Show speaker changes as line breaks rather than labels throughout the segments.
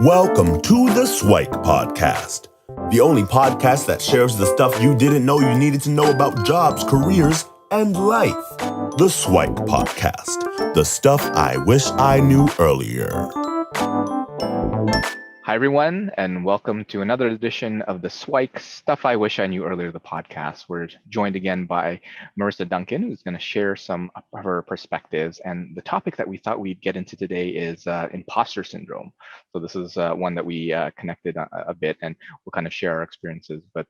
Welcome to the SWIKE podcast, the only podcast that shares the stuff you didn't know you needed to know about jobs, careers, and life. The SWIKE podcast, the stuff I wish I knew earlier.
Hi, everyone, and welcome to another edition of the SWIKE Stuff I Wish I Knew Earlier, the podcast. We're joined again by Marisa Duncan, who's going to share some of her perspectives. And the topic that we thought we'd get into today is imposter syndrome. So this is one that we connected a bit, and we'll kind of share our experiences, but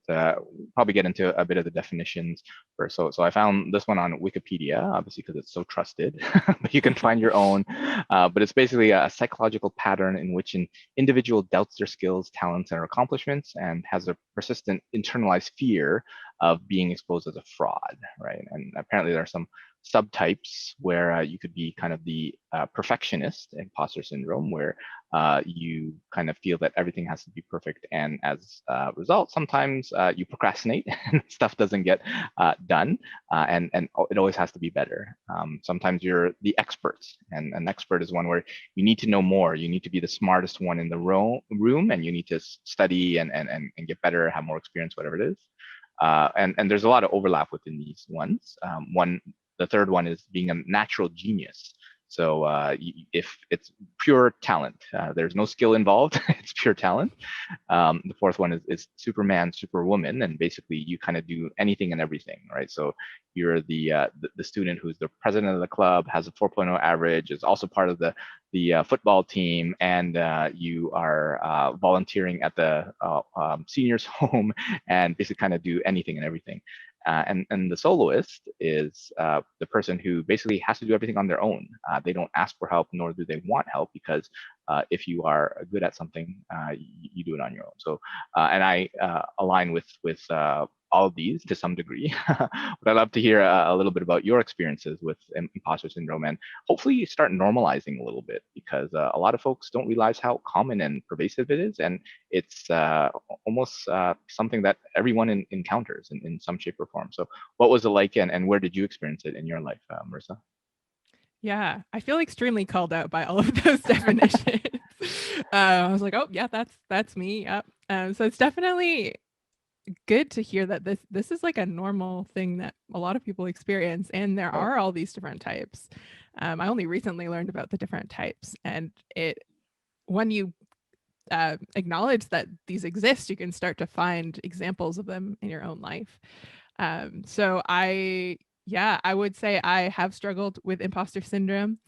probably get into a bit of the definitions first. So I found this one on Wikipedia, obviously because it's so trusted, but you can find your own. But it's basically a psychological pattern in which an individual doubts their skills, talents, and accomplishments, and has a persistent internalized fear of being exposed as a fraud, right? And apparently there are some subtypes where you could be kind of the perfectionist, imposter syndrome, where you kind of feel that everything has to be perfect, and as a result, sometimes you procrastinate and stuff doesn't get done, and it always has to be better. Sometimes you're the expert, and an expert is one where you need to know more. You need to be the smartest one in the room, and you need to study and get better, have more experience, whatever it is. And there's a lot of overlap within these ones. The third one is being a natural genius. So if it's pure talent, there's no skill involved, it's pure talent. The fourth one is Superman, Superwoman, and basically you kind of do anything and everything, right? So you're the student who's the president of the club, has a 4.0 average, is also part of the football team, and you are volunteering at the seniors home, and basically kind of do anything and everything. And the soloist is the person who basically has to do everything on their own. They don't ask for help, nor do they want help, because if you are good at something, you do it on your own. So, and I align with all of these to some degree. But I'd love to hear a little bit about your experiences with imposter syndrome, and hopefully you start normalizing a little bit, because a lot of folks don't realize how common and pervasive it is, and it's almost something that everyone encounters in some shape or form. So what was it like, and where did you experience it in your life, Marisa?
Yeah, I feel extremely called out by all of those definitions. I was like, oh yeah, that's me. Yep. So it's definitely good to hear that this is like a normal thing that a lot of people experience, and there are all these different types. I only recently learned about the different types, and when you acknowledge that these exist, you can start to find examples of them in your own life. So I would say I have struggled with imposter syndrome.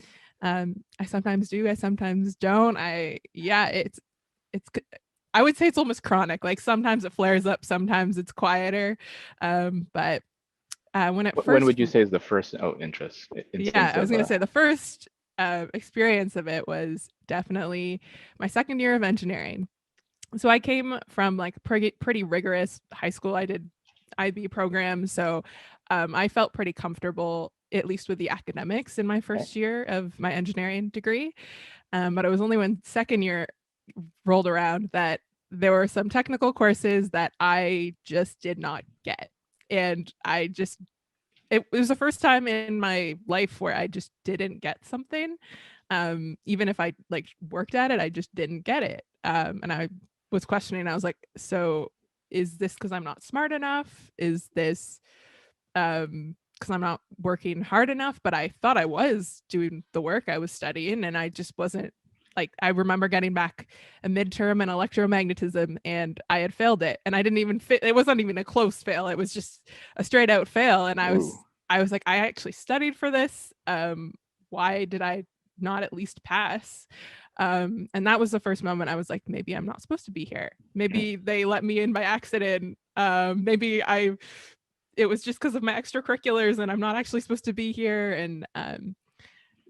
I sometimes do, I sometimes don't. It's I would say it's almost chronic. Like sometimes it flares up, sometimes it's quieter. But
when would you say is the first interest?
Yeah, I was going to say the first experience of it was definitely my second year of engineering. So I came from like pretty rigorous high school. I did IB program, so I felt pretty comfortable, at least with the academics, in my first year of my engineering degree. But it was only when second year rolled around that there were some technical courses that I just did not get. And it was the first time in my life where I just didn't get something. Even if I like worked at it, I just didn't get it. And I was questioning, I was like, so is this because I'm not smart enough? Is this because I'm not working hard enough? But I thought I was doing the work, I was studying, and I just wasn't. Like, I remember getting back a midterm in electromagnetism, and I had failed it, and I didn't even fit. It wasn't even a close fail. It was just a straight out fail. And I was like, I actually studied for this. Why did I not at least pass? And that was the first moment I was like, maybe I'm not supposed to be here. Maybe they let me in by accident. Maybe it was just because of my extracurriculars and I'm not actually supposed to be here. And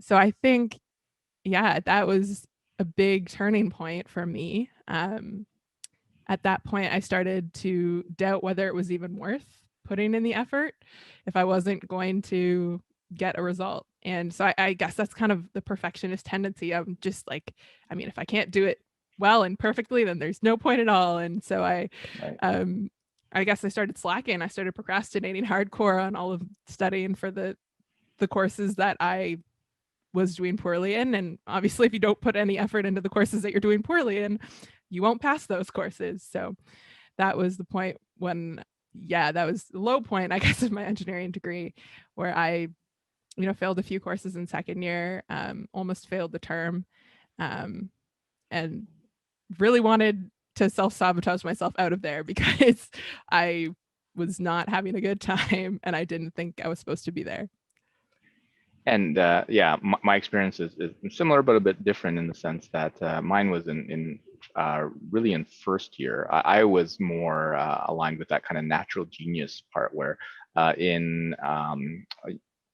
so I think, that was a big turning point for me. At that point, I started to doubt whether it was even worth putting in the effort if I wasn't going to get a result. And so I guess that's kind of the perfectionist tendency. I'm just like, I mean, if I can't do it well and perfectly, then there's no point at all. And so I guess I started slacking. I started procrastinating hardcore on all of studying for the courses that I was doing poorly in. And obviously, if you don't put any effort into the courses that you're doing poorly in, you won't pass those courses. So that was the point when, that was the low point, I guess, of my engineering degree, where I, failed a few courses in second year, almost failed the term, and really wanted to self-sabotage myself out of there because I was not having a good time and I didn't think I was supposed to be there.
And my experience is similar, but a bit different in the sense that mine was really in first year. I was more aligned with that kind of natural genius part where in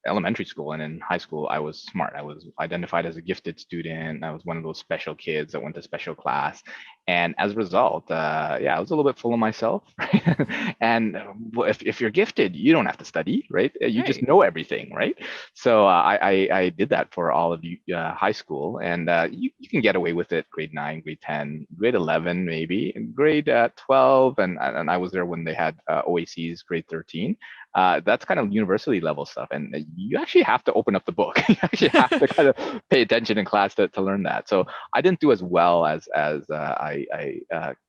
elementary school and in high school, I was smart. I was identified as a gifted student. I was one of those special kids that went to special class. And as a result, I was a little bit full of myself. Right? And if you're gifted, you don't have to study, right? You just know everything, right? So I did that for all of high school, and you can get away with it grade 9, grade 10, grade 11 maybe, and grade 12, and I was there when they had OACs grade 13. That's kind of university level stuff, and you actually have to open up the book. You actually have to kind of pay attention in class to learn that. So I didn't do as well as I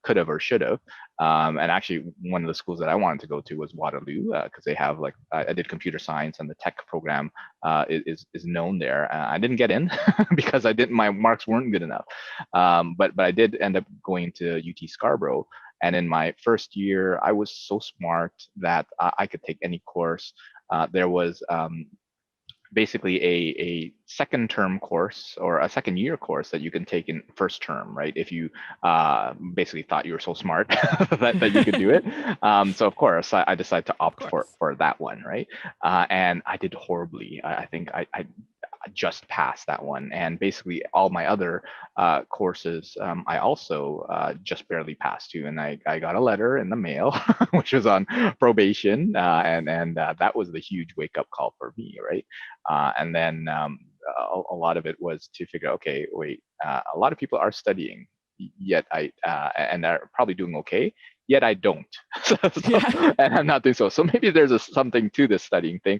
could have or should have. And actually, one of the schools that I wanted to go to was Waterloo because they have I did computer science, and the tech program is known there. I didn't get in because my marks weren't good enough. But I did end up going to UT Scarborough. And in my first year, I was so smart that I could take any course. There was basically a second term course or a second year course that you can take in first term, right? If you basically thought you were so smart that you could do it. So of course, I decided to opt for that one, right? And I did horribly. I think I just passed that one, and basically all my other courses I also just barely passed to, and I got a letter in the mail which was on probation, and that was the huge wake up call for me, right? And then a lot of it was to figure, okay, wait, a lot of people are studying, yet and are probably doing okay, yet I don't. And I'm not doing so. So maybe there's something to this studying thing.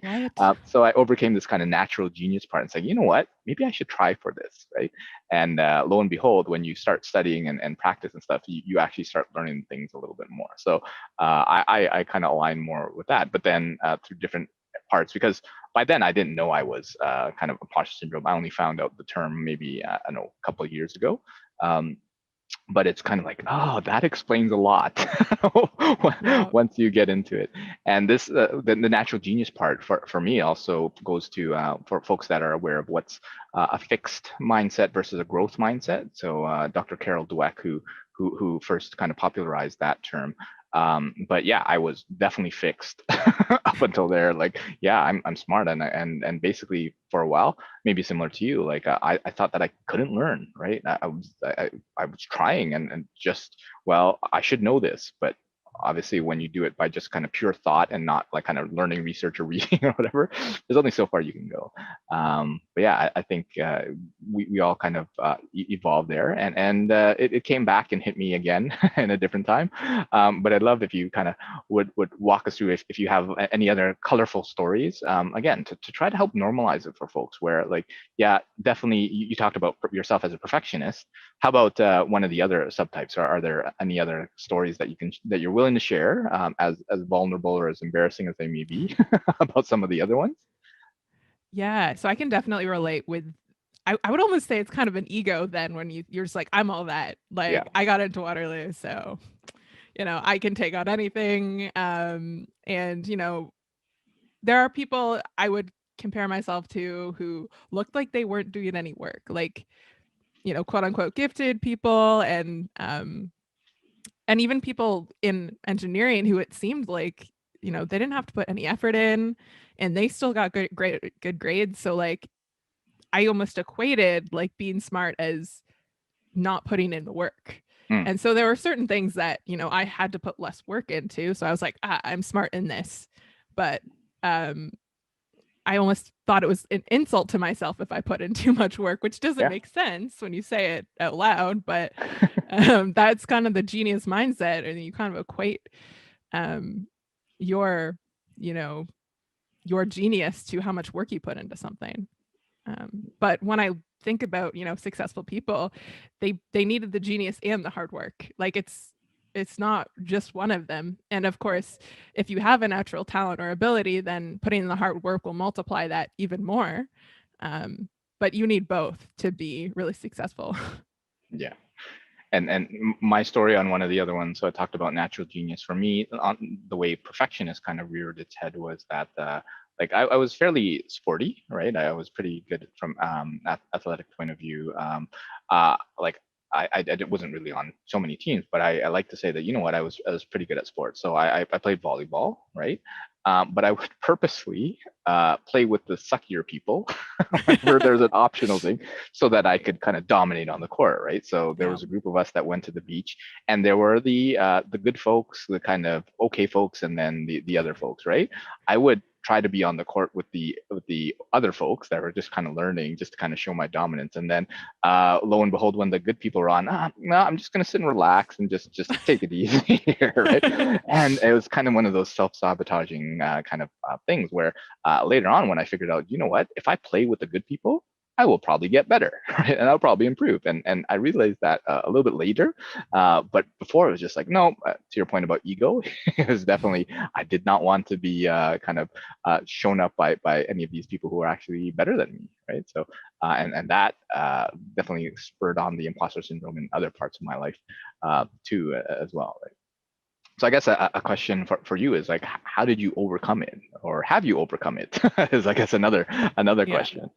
So I overcame this kind of natural genius part and said, you know what, maybe I should try for this, right? And lo and behold, when you start studying and practice and stuff, you actually start learning things a little bit more. So I kind of align more with that, but then through different parts, because by then I didn't know I was kind of imposter syndrome. I only found out the term maybe, I don't know, a couple of years ago. But it's kind of like, oh, that explains a lot once you get into it. And this, the natural genius part for me also goes to for folks that are aware of what's a fixed mindset versus a growth mindset. So Dr. Carol Dweck, who first kind of popularized that term. But yeah, I was definitely fixed up until there. Like, yeah, I'm smart, and basically for a while, maybe similar to you, like I thought that I couldn't learn, right? I was trying and just, well, I should know this, but obviously when you do it by just kind of pure thought and not like kind of learning, research, or reading or whatever, there's only so far you can go. But yeah, I think we all kind of evolved there, and it came back and hit me again in a different time. But I'd love if you kind of would walk us through if you have any other colorful stories, again, to try to help normalize it for folks where, like, yeah, definitely you talked about yourself as a perfectionist. How about one of the other subtypes? Are there any other stories that you're willing to share, as vulnerable or as embarrassing as they may be, about some of the other ones?
Yeah, so I can definitely relate with, I would almost say it's kind of an ego then when you're just like, I'm all that. Like, I got into Waterloo, so I can take on anything. And there are people I would compare myself to who looked like they weren't doing any work, like, quote unquote gifted people, and even people in engineering who it seemed like, they didn't have to put any effort in and they still got good grades. So like, I almost equated like being smart as not putting in the work. And so there were certain things that, I had to put less work into. So I was like, I'm smart in this. But I almost thought it was an insult to myself if I put in too much work, which doesn't make sense when you say it out loud. But that's kind of the genius mindset. And you kind of equate your genius to how much work you put into something. But when I think about, successful people, they needed the genius and the hard work. Like it's not just one of them. And of course, if you have a natural talent or ability, then putting in the hard work will multiply that even more. But you need both to be really successful.
Yeah. And my story on one of the other ones, so I talked about natural genius. For me, on the way perfectionist kind of reared its head was that like I was fairly sporty, right? I was pretty good from athletic point of view. Like I wasn't really on so many teams, but I like to say that, you know what, I was pretty good at sports. So I played volleyball, right? But I would purposely play with the suckier people whenever there's an optional thing, so that I could kind of dominate on the court, right? So there
Yeah.
was a group of us that went to the beach, and there were the good folks, the kind of okay folks, and then the other folks, right? I would try to be on the court with the other folks that were just kind of learning, just to kind of show my dominance. And then lo and behold, when the good people are on, no, I'm just gonna sit and relax and just take it easy here, right? And it was kind of one of those self-sabotaging kind of things where later on, when I figured out, you know what, if I play with the good people, I will probably get better, right? And I'll probably improve. And I realized that a little bit later. But before, it was just like, no, to your point about ego, it was definitely, I did not want to be kind of shown up by any of these people who are actually better than me, right? So, and that definitely spurred on the imposter syndrome in other parts of my life too, as well, right? So I guess a question for you is like, how did you overcome it, or have you overcome it? Is, I guess, another
Yeah.
question.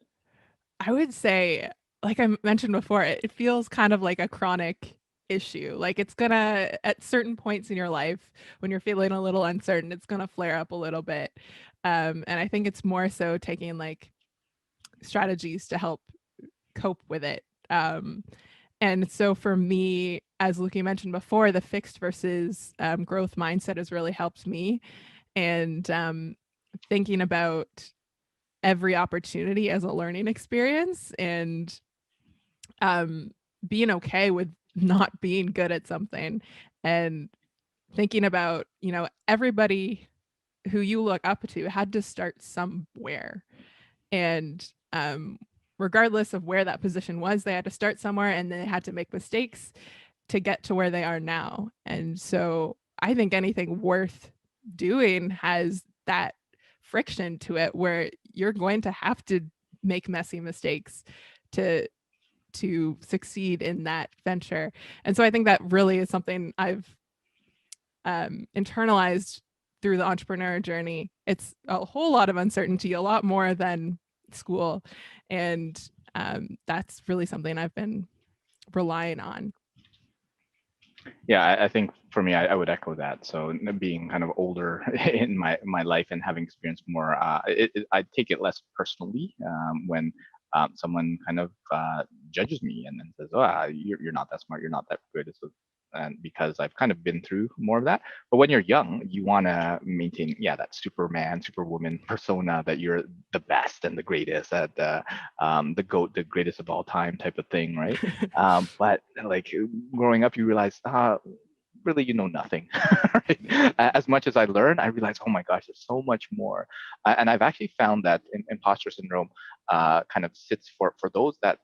I would say, like I mentioned before, it feels kind of like a chronic issue. Like it's gonna, at certain points in your life, when you're feeling a little uncertain, it's gonna flare up a little bit. And I think it's more so taking like strategies to help cope with it. And so for me, as Luki mentioned before, the fixed versus growth mindset has really helped me. And thinking about every opportunity as a learning experience, and being okay with not being good at something, and thinking about, everybody who you look up to had to start somewhere. And regardless of where that position was, they had to start somewhere and they had to make mistakes to get to where they are now. And so I think anything worth doing has that friction to it, where you're going to have to make messy mistakes to succeed in that venture. And so I think that really is something I've internalized through the entrepreneur journey. It's a whole lot of uncertainty, a lot more than school. And that's really something I've been relying on.
Yeah, I think for me, I would echo that. So being kind of older in my life and having experienced more, I take it less personally when someone kind of judges me and then says, "Oh, you're not that smart, you're not that good." And because I've kind of been through more of that. But when you're young, you want to maintain, yeah, that Superman, Superwoman persona, that you're the best and the greatest at the GOAT, the greatest of all time type of thing, right? But like growing up, you realize, really, you know nothing. Right? As much as I learn, I realize, oh my gosh, there's so much more. And I've actually found that imposter syndrome kind of sits for those that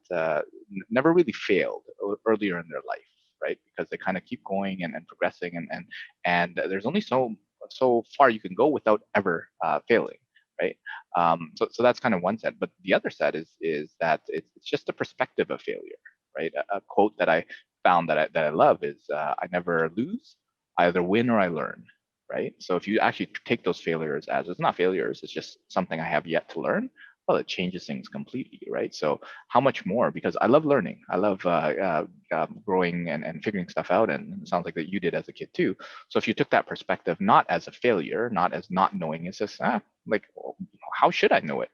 never really failed earlier in their life, right? Because they kind of keep going and progressing, and there's only so far you can go without ever failing, right? So that's kind of one set. But the other set is that it's just a perspective of failure, right? A quote that I found that I love is, I never lose, I either win or I learn, right? So if you actually take those failures as, it's not failures, it's just something I have yet to learn, well, it changes things completely, right? So how much more? Because I love learning, I love growing and figuring stuff out, and it sounds like that you did as a kid too. So if you took that perspective not as a failure, not as not knowing, it's just like, how should I know it?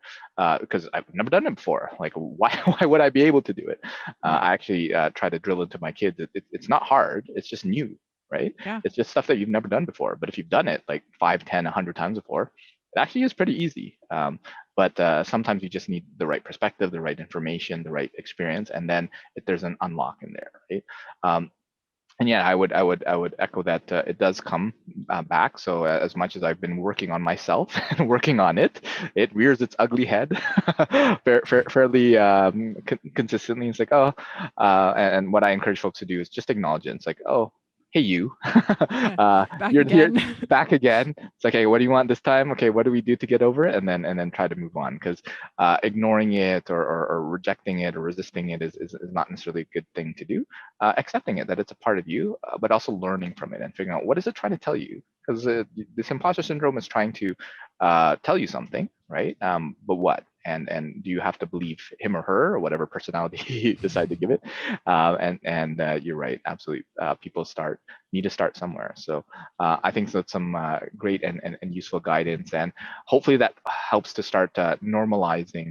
Because I've never done it before. Like, why would I be able to do it? I actually try to drill into my kids. It's not hard. It's just new, right?
Yeah.
It's just stuff that you've never done before. But if you've done it like 5, 10, 100 times before, it actually is pretty easy. But sometimes you just need the right perspective, the right information, the right experience, and then there's an unlock in there, right? And yeah, I would echo that it does come back. So as much as I've been working on myself and working on it, it rears its ugly head fairly consistently. It's like, oh, and what I encourage folks to do is just acknowledge it. It's like, oh, hey, you,
Yeah. Back
you're here
again.
back again. It's like, hey, what do you want this time? Okay, what do we do to get over it? And then try to move on, because ignoring it or rejecting it or resisting it is not necessarily a good thing to do. Accepting it that it's a part of you, but also learning from it and figuring out what is it trying to tell you. Because this imposter syndrome is trying to tell you something, right? But what? And do you have to believe him or her or whatever personality you decide to give it? And you're right, absolutely. People need to start somewhere. So I think that's some great and useful guidance, and hopefully that helps to start normalizing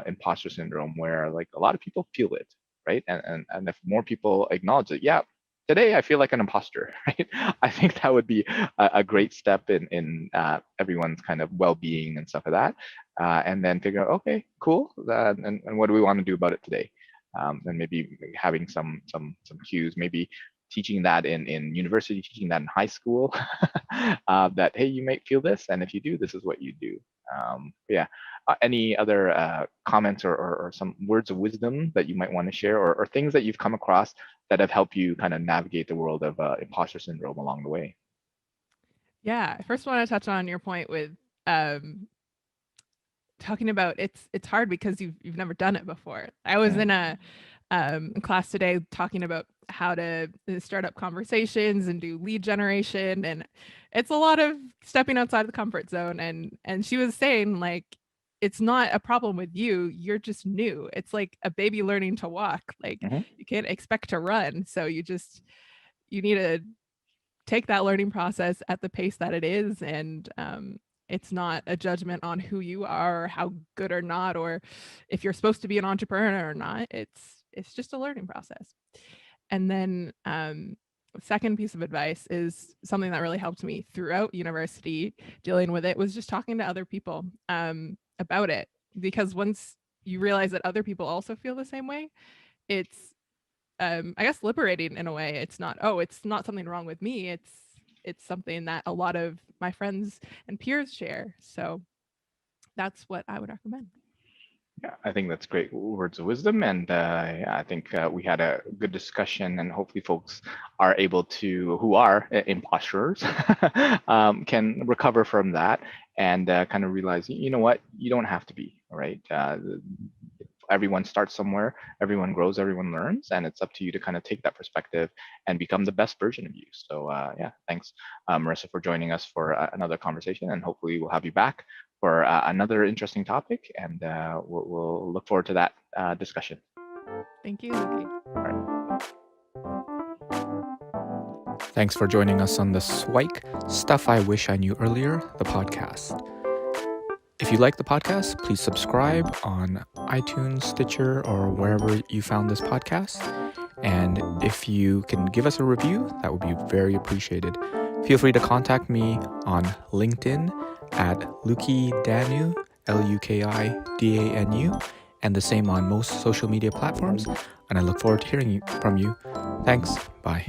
imposter syndrome, where like a lot of people feel it, right? And if more people acknowledge it, yeah, today I feel like an imposter, right? I think that would be a great step in everyone's kind of well-being and stuff like that. And then figure out, okay, cool, and what do we want to do about it today? And maybe having some cues, maybe teaching that in university, teaching that in high school, that hey, you might feel this, and if you do, this is what you do. Yeah. Any other comments or some words of wisdom that you might want to share, or things that you've come across that have helped you kind of navigate the world of imposter syndrome along the way?
Yeah. I first want to touch on your point with um, talking about it's hard because you've never done it before. I was in a class today talking about how to start up conversations and do lead generation, and it's a lot of stepping outside the comfort zone. And she was saying like it's not a problem with you, you're just new. It's like a baby learning to walk. Like
Mhm.
you can't expect to run, so you need to take that learning process at the pace that it is. And it's not a judgment on who you are or how good or not, or if you're supposed to be an entrepreneur or not. It's just a learning process. And then second piece of advice is something that really helped me throughout university dealing with it, was just talking to other people about it. Because once you realize that other people also feel the same way, it's I guess liberating in a way. It's not, oh, it's not something wrong with me. It's something that a lot of my friends and peers share. So that's what I would recommend.
Yeah, I think that's great words of wisdom, and yeah, I think we had a good discussion, and hopefully, folks are able to, who are imposters, can recover from that and kind of realize, you know what, you don't have to be, all right. Everyone starts somewhere, everyone grows, everyone learns, and it's up to you to kind of take that perspective and become the best version of you. So yeah, thanks, Marisa, for joining us for another conversation, and hopefully we'll have you back for another interesting topic, and we'll look forward to that discussion.
Thank you, Luki.
All right. Thanks for joining us on the SWIKE Stuff I Wish I Knew Earlier, the podcast. If you like the podcast, please subscribe on iTunes, Stitcher, or wherever you found this podcast. And if you can give us a review, that would be very appreciated. Feel free to contact me on LinkedIn at Lukidanu, Lukidanu, and the same on most social media platforms. And I look forward to hearing from you. Thanks. Bye.